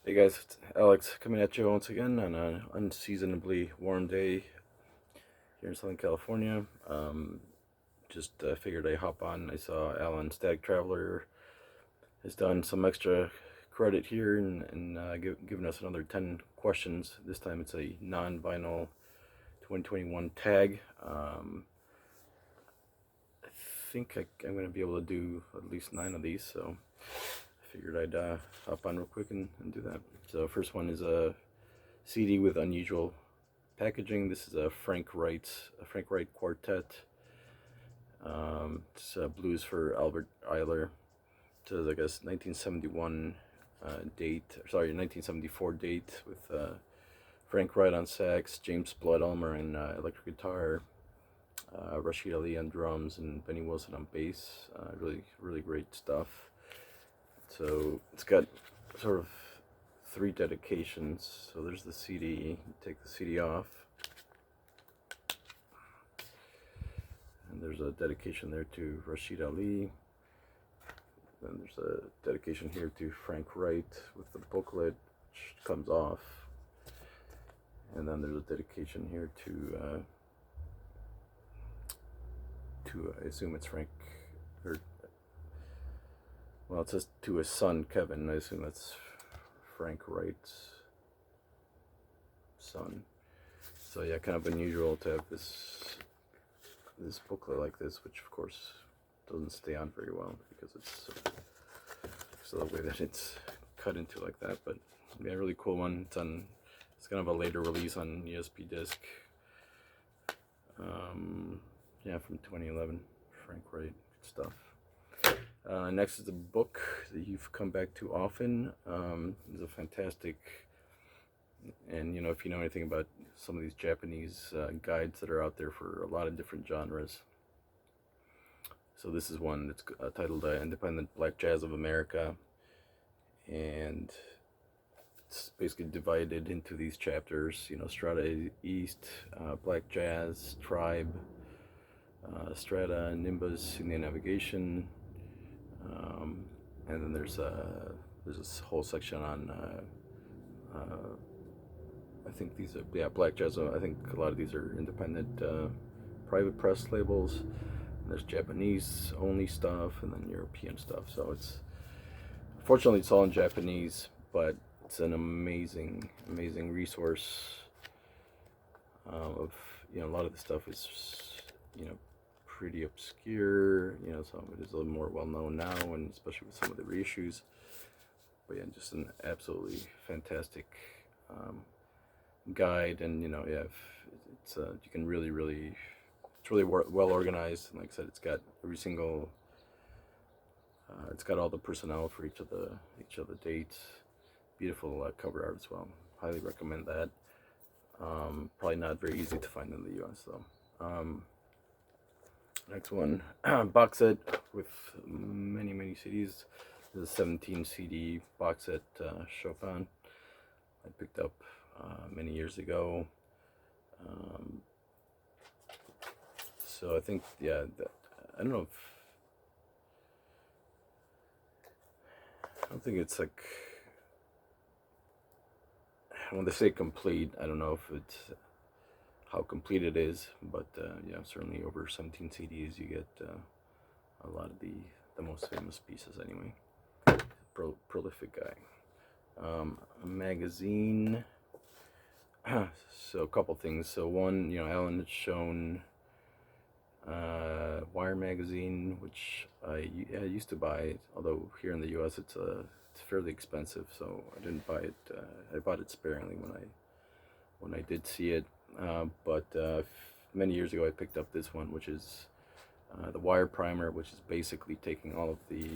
Hey guys, it's Alex coming at you once again on an unseasonably warm day here in Southern California. Just figured I'd hop on. I saw Alan Stag Traveler has done some extra credit here and given us another 10 questions. This time it's a non-vinyl 2021 tag. I think I'm going to be able to do at least 9 of these, so I figured I'd hop on real quick and do that. So first one is a CD with unusual packaging. This is a Frank Wright quartet. It's blues for Albert Eiler. So I guess 1971 date, or sorry, 1974 date with Frank Wright on sax, James Blood Ulmer on electric guitar, Rashid Ali on drums, and Benny Wilson on bass. Really great stuff. So it's got sort of 3 dedications. So there's the CD. Take the CD off, and there's a dedication there to Rashid Ali. Then there's a dedication here to Frank Wright with the booklet, which comes off. And then there's a dedication here to I assume it's Frank, or well, it says to his son Kevin. I assume that's Frank Wright's son. So yeah, kind of unusual to have this booklet like this, which of course doesn't stay on very well because it's so the way that it's cut into like that. But yeah, really cool one. It's kind of a later release on USB disc. Yeah, from 2011, Frank Wright stuff. Next is a book that you've come back to often. It's a fantastic, and if you know anything about some of these Japanese guides that are out there for a lot of different genres. So this is one that's titled Independent Black Jazz of America, and it's basically divided into these chapters, Strata East, Black Jazz, Tribe, Strata, Nimbus, Indian Navigation, and then there's this whole section on I think these are Black Jazz. I think a lot of these are independent private press labels. And there's Japanese only stuff, and then European stuff. So fortunately it's all in Japanese, but it's an amazing resource of a lot of the stuff is pretty obscure. Some of it is a little more well known now, and especially with some of the reissues. But yeah, just an absolutely fantastic guide, and it's you can really it's really well organized. And like I said, it's got every single it's got all the personnel for each of the dates. Beautiful cover art as well. Highly recommend that. Probably not very easy to find in the US though. Next one, box set with many CDs. This is a 17 CD box set Chopin I picked up many years ago. So I think, yeah, I don't know if, I don't think it's like, when they say complete, I don't know if it's how complete it is, but yeah, certainly over 17 CDs you get a lot of the most famous pieces anyway. Prolific guy. A magazine. So a couple things. So one, Alan had shown Wire magazine, which I used to buy, although here in the US it's fairly expensive, so I didn't buy it. I bought it sparingly when I did see it. But many years ago I picked up this one, which is the Wire primer, which is basically taking all of the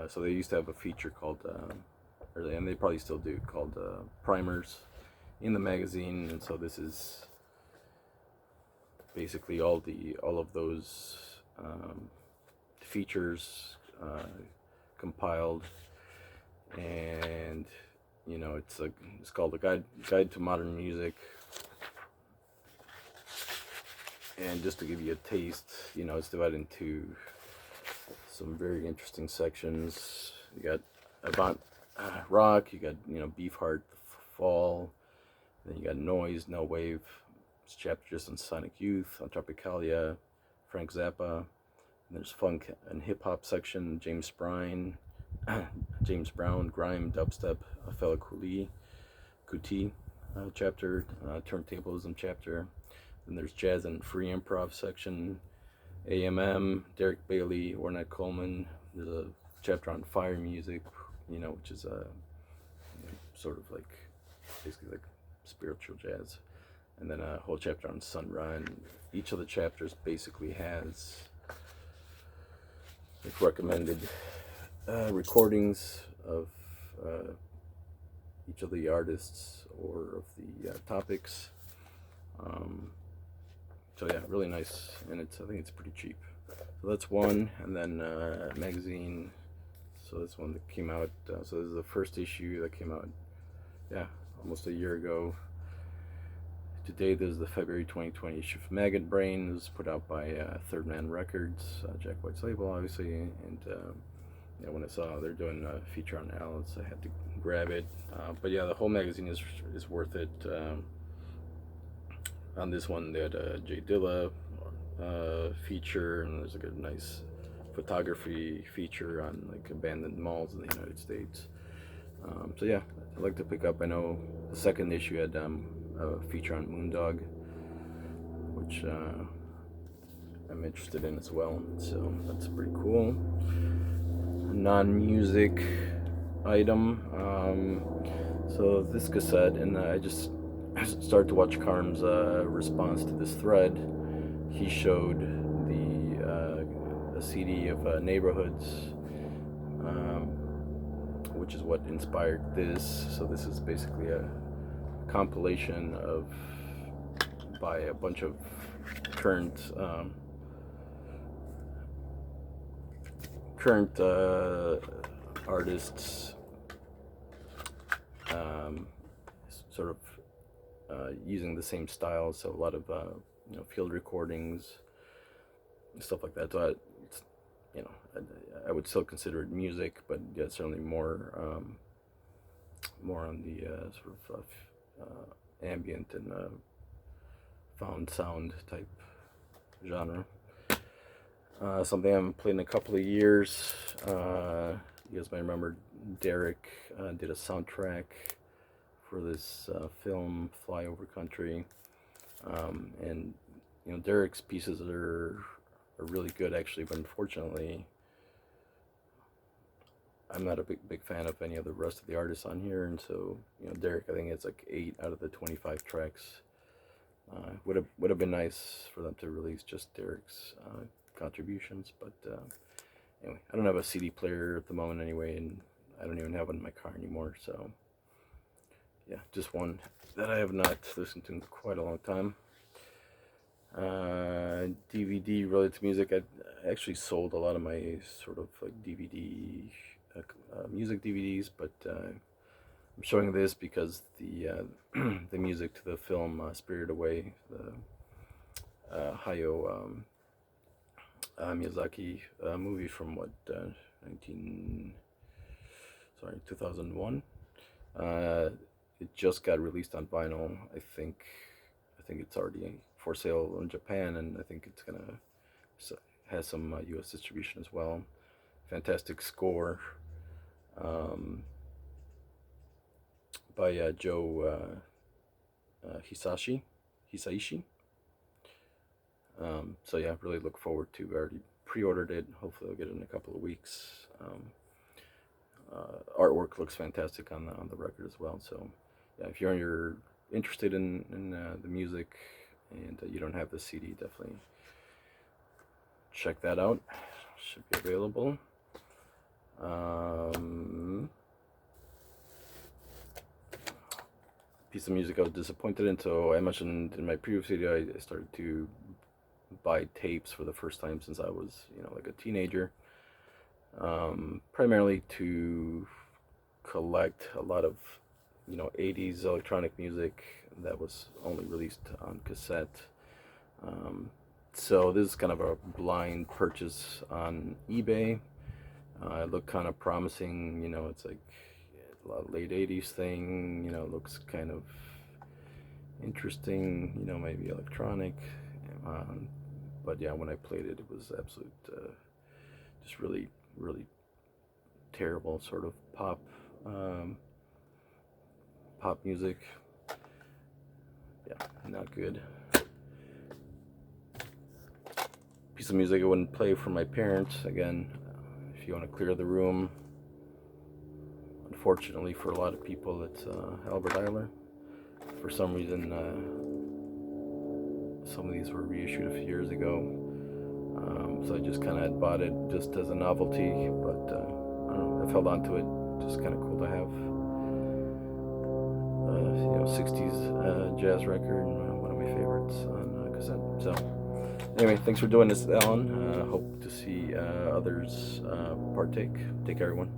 so they used to have a feature called and they probably still do, called primers in the magazine, and so this is basically all of those features compiled, and it's called a guide to modern music. And just to give you a taste, it's divided into some very interesting sections. You got rock. You got Beefheart, Fall. Then you got Noise, No Wave. It's chapter just on Sonic Youth, on Tropicalia, Frank Zappa. And there's funk and hip hop section. James Brown, James Brown, grime, dubstep, Fela Kuti chapter, turntablism chapter. Then there's jazz and free improv section. AMM, Derek Bailey, Ornette Coleman. There's a chapter on fire music, which is sort of like basically like spiritual jazz. And then a whole chapter on Sun Ra. Each of the chapters basically has like recommended recordings of each of the artists or of the topics. So yeah, really nice, and I think it's pretty cheap. So that's one, and then magazine. So this one that came out. So this is the first issue that came out, yeah, almost a year ago. Today, this is the February 2020 issue of Maggot Brain. It was put out by Third Man Records, Jack White's label, obviously. And when I saw they're doing a feature on Alice, I had to grab it. But yeah, the whole magazine is worth it. On this one, they had a Jay Dilla feature, and there's like a nice photography feature on like abandoned malls in the United States. So yeah, I'd like to pick up. I know the second issue had a feature on Moondog, which I'm interested in as well. So that's pretty cool. A non-music item. So this cassette, and I just started to watch Karm's response to this thread. He showed a CD of Neighborhoods, which is what inspired this. So this is basically a compilation by a bunch of current artists, sort of using the same style. So a lot of field recordings, stuff like that. So I would still consider it music, but yeah, certainly more on the sort of ambient and found sound type genre. Something I haven't played in a couple of years. You guys might remember Derek did a soundtrack for this film, Flyover Country. And Derek's pieces are really good actually, but unfortunately I'm not a big fan of any of the rest of the artists on here, and so Derek, I think it's like 8 out of the 25 tracks. Would have been nice for them to release just Derek's contributions, but anyway, I don't have a CD player at the moment anyway, and I don't even have one in my car anymore. So yeah, just one that I have not listened to in quite a long time. DVD related to music. I actually sold a lot of my sort of like DVD. Music DVDs, but I'm showing this because the the music to the film Spirited Away, the Hayao Miyazaki movie from 2001. It just got released on vinyl. I think it's already for sale in Japan, and I think it's gonna has some U.S. distribution as well. Fantastic score. By Joe Hisaishi. So yeah, really look forward to. I already pre-ordered it. Hopefully, I'll get it in a couple of weeks. Artwork looks fantastic on the record as well. So yeah, if you're interested in the music and you don't have the CD, definitely check that out. Should be available. Piece of music I was disappointed in. So I mentioned in my previous video, I started to buy tapes for the first time since I was, like a teenager. Primarily to collect a lot of, 80s electronic music that was only released on cassette. So this is kind of a blind purchase on eBay. It looked kind of promising, it's like a lot of late 80s thing, looks kind of interesting, maybe electronic. But yeah, when I played it, it was absolute, just really, really terrible sort of pop music. Yeah, not good. Piece of music I wouldn't play for my parents. Again, if you want to clear the room, unfortunately for a lot of people, it's Albert Ayler. For some reason, some of these were reissued a few years ago, so I just kind of had bought it just as a novelty, but I don't know, I've held on to it. Just kind of cool to have. 60s jazz record, one of my favorites on cassette. So anyway, thanks for doing this, Alan. Hope to see others partake. Take care, everyone.